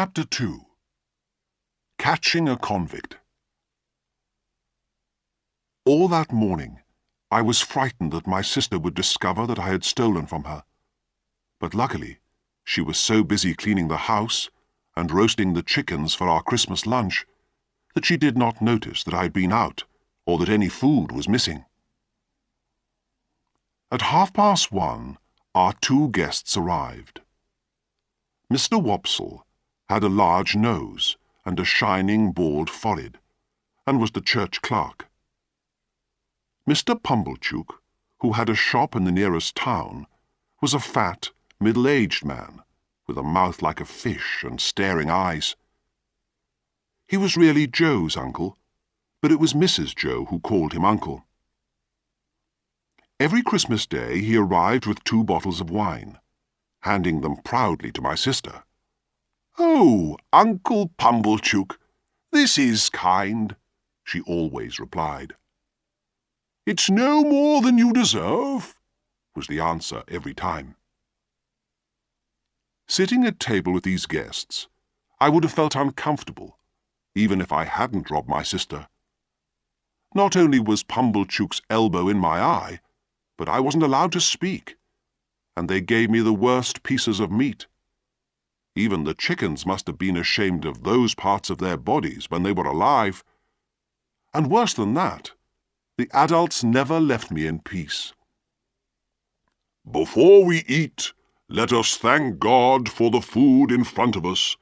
Chapter 2. Catching a Convict. All that morning, I was frightened that my sister would discover that I had stolen from her. But luckily, she was so busy cleaning the house and roasting the chickens for our Christmas lunch that she did not notice that I had been out or that any food was missing. At 1:30, our two guests arrived. Mr. Wopsle had a large nose and a shining bald forehead, and was the church clerk. Mr. Pumblechook, who had a shop in the nearest town, was a fat, middle-aged man, with a mouth like a fish and staring eyes. He was really Joe's uncle, but it was Mrs. Joe who called him uncle. Every Christmas Day he arrived with 2 bottles of wine, handing them proudly to my sister. "Oh, Uncle Pumblechook, this is kind," she always replied. "It's no more than you deserve," was the answer every time. Sitting at table with these guests, I would have felt uncomfortable, even if I hadn't robbed my sister. Not only was Pumblechook's elbow in my eye, but I wasn't allowed to speak, and they gave me the worst pieces of meat. Even the chickens must have been ashamed of those parts of their bodies when they were alive. And worse than that, the adults never left me in peace. "Before we eat, let us thank God for the food in front of us,"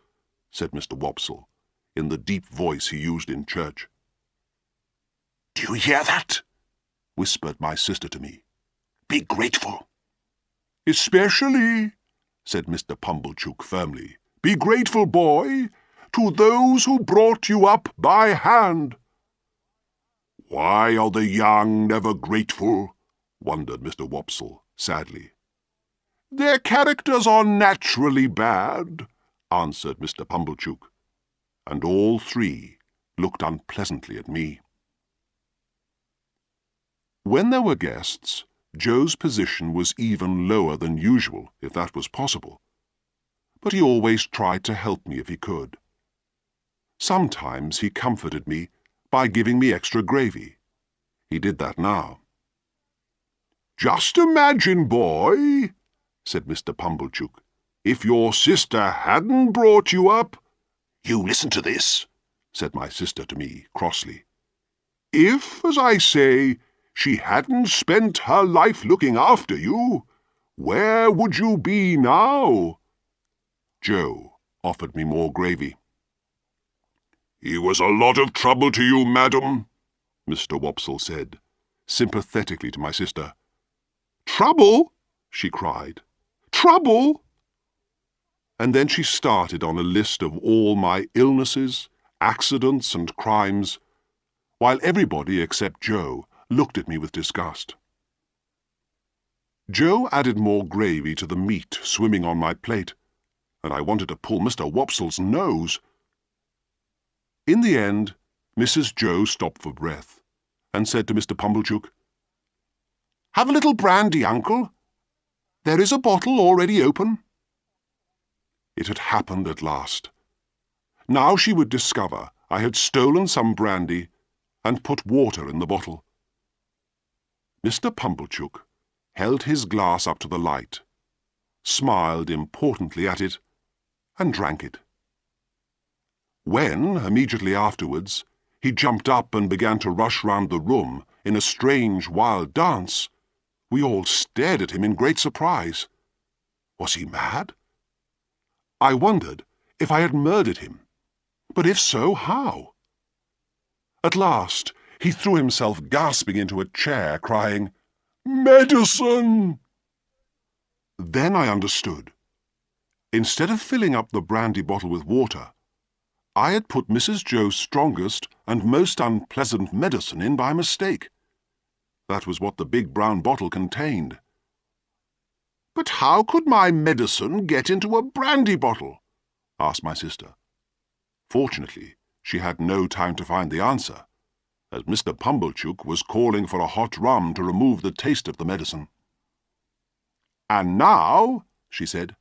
said Mr. Wopsle, in the deep voice he used in church. "Do you hear that?" whispered my sister to me. "Be grateful." "Especially," said Mr. Pumblechook firmly, "be grateful, boy, to those who brought you up by hand." "Why are the young never grateful?" wondered Mr. Wopsle sadly. "Their characters are naturally bad," answered Mr. Pumblechook, and all 3 looked unpleasantly at me. When there were guests, Joe's position was even lower than usual, if that was possible, but he always tried to help me if he could. Sometimes he comforted me by giving me extra gravy. He did that now. "Just imagine, boy," said Mr. Pumblechook, "if your sister hadn't brought you up—" "You listen to this," said my sister to me crossly. "If, as I say, she hadn't spent her life looking after you, where would you be now?" Joe offered me more gravy. "He was a lot of trouble to you, madam," Mr. Wopsle said, sympathetically to my sister. "Trouble?" she cried. "Trouble?" And then she started on a list of all my illnesses, accidents, and crimes, while everybody except Joe looked at me with disgust. Joe added more gravy to the meat swimming on my plate, and I wanted to pull Mr. Wopsle's nose. In the end, Mrs. Joe stopped for breath and said to Mr. Pumblechook, "Have a little brandy, uncle. There is a bottle already open." It had happened at last. Now she would discover I had stolen some brandy and put water in the bottle. Mr. Pumblechook held his glass up to the light, smiled importantly at it, and drank it. When, immediately afterwards, he jumped up and began to rush round the room in a strange, wild dance, we all stared at him in great surprise. Was he mad? I wondered if I had murdered him, but if so, how? At last, he threw himself gasping into a chair, crying, "Medicine!" Then I understood. Instead of filling up the brandy bottle with water, I had put Mrs. Joe's strongest and most unpleasant medicine in by mistake. That was what the big brown bottle contained. "But how could my medicine get into a brandy bottle?" asked my sister. Fortunately, she had no time to find the answer, as Mr. Pumblechook was calling for a hot rum to remove the taste of the medicine. "And now," she said,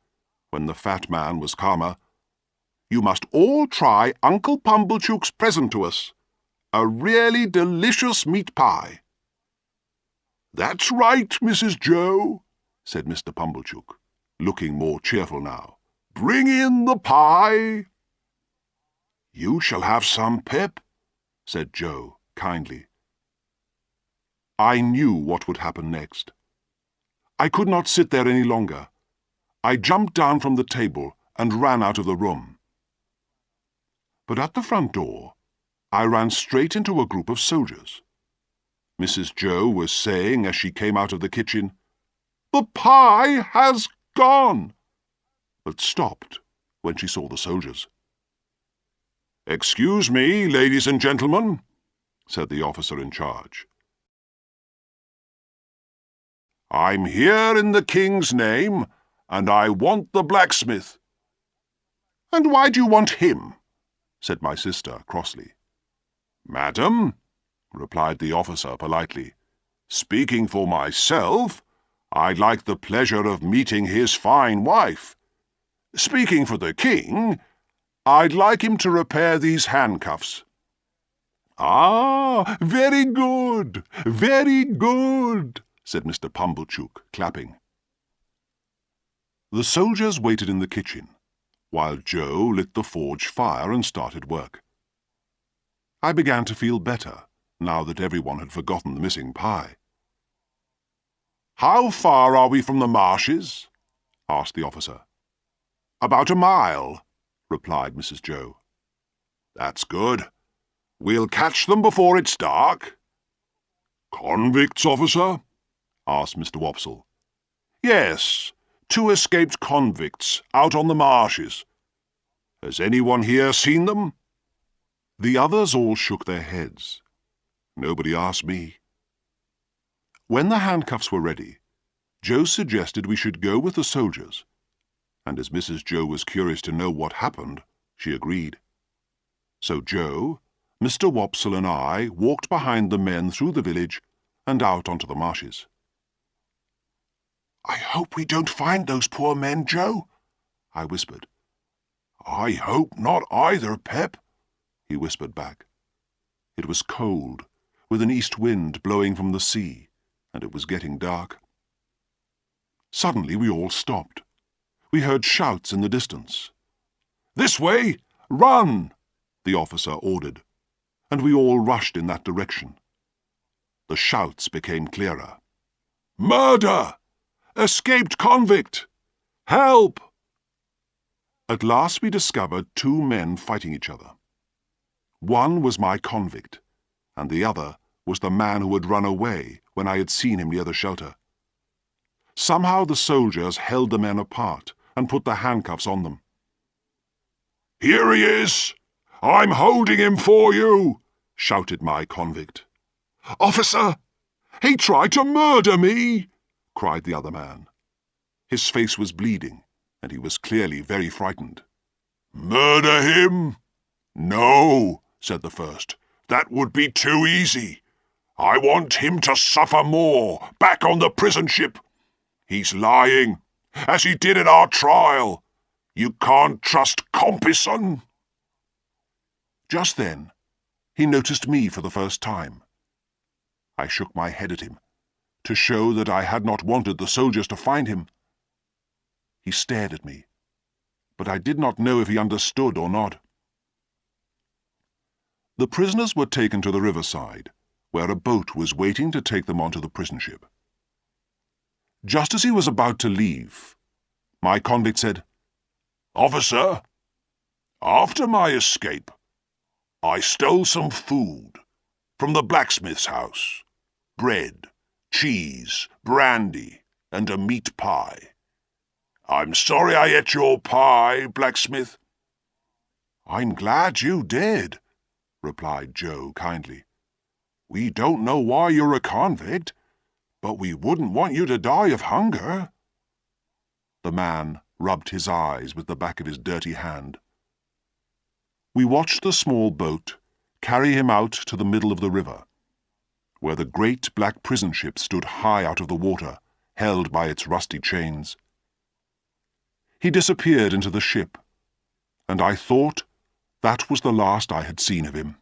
when the fat man was calmer, You must all try Uncle Pumblechook's present to us, a really delicious meat pie." "That's right, Mrs. Joe," said Mr. Pumblechook, looking more cheerful now. "Bring in the pie." "You shall have some, Pip," said Joe kindly. I knew what would happen next. I could not sit there any longer. I jumped down from the table and ran out of the room. But at the front door, I ran straight into a group of soldiers. Mrs. Joe was saying as she came out of the kitchen, "The pie has gone," but stopped when she saw the soldiers. "Excuse me, ladies and gentlemen," said the officer in charge. "I'm here in the king's name, and I want the blacksmith." "And why do you want him?" said my sister crossly. "Madam," replied the officer politely, "speaking for myself, I'd like the pleasure of meeting his fine wife. Speaking for the king, I'd like him to repair these handcuffs." "Ah, very good, very good," said Mr. Pumblechook, clapping. The soldiers waited in the kitchen, while Joe lit the forge fire and started work. I began to feel better, now that everyone had forgotten the missing pie. "How far are we from the marshes?" asked the officer. "About a mile," replied Mrs. Joe. "That's good. We'll catch them before it's dark." "Convicts, officer?" asked Mr. Wopsle. "Yes, 2 escaped convicts out on the marshes. Has anyone here seen them?" The others all shook their heads. Nobody asked me. When the handcuffs were ready, Joe suggested we should go with the soldiers, and as Mrs. Joe was curious to know what happened, she agreed. So Joe, Mr. Wopsle and I walked behind the men through the village and out onto the marshes. "I hope we don't find those poor men, Joe," I whispered. "I hope not either, Pep," he whispered back. It was cold, with an east wind blowing from the sea, and it was getting dark. Suddenly we all stopped. We heard shouts in the distance. "This way! Run!" the officer ordered, and we all rushed in that direction. The shouts became clearer. "Murder! Escaped convict! Help!" At last we discovered 2 men fighting each other. One was my convict, and the other was the man who had run away when I had seen him near the shelter. Somehow the soldiers held the men apart and put the handcuffs on them. "Here he is! I'm holding him for you!" shouted my convict. "Officer! He tried to murder me!" cried the other man. His face was bleeding, and he was clearly very frightened. "Murder him? No," said the first. "That would be too easy. I want him to suffer more, back on the prison ship. He's lying, as he did at our trial. You can't trust Compeyson." Just then, he noticed me for the first time. I shook my head at him, to show that I had not wanted the soldiers to find him. He stared at me, but I did not know if he understood or not. The prisoners were taken to the riverside, where a boat was waiting to take them onto the prison ship. Just as he was about to leave, my convict said, "Officer, after my escape, I stole some food from the blacksmith's house. Bread, cheese, brandy, and a meat pie. I'm sorry I ate your pie, blacksmith." "I'm glad you did," replied Joe kindly. "We don't know why you're a convict, but we wouldn't want you to die of hunger." The man rubbed his eyes with the back of his dirty hand. We watched the small boat carry him out to the middle of the river, where the great black prison ship stood high out of the water, held by its rusty chains. He disappeared into the ship, and I thought that was the last I had seen of him.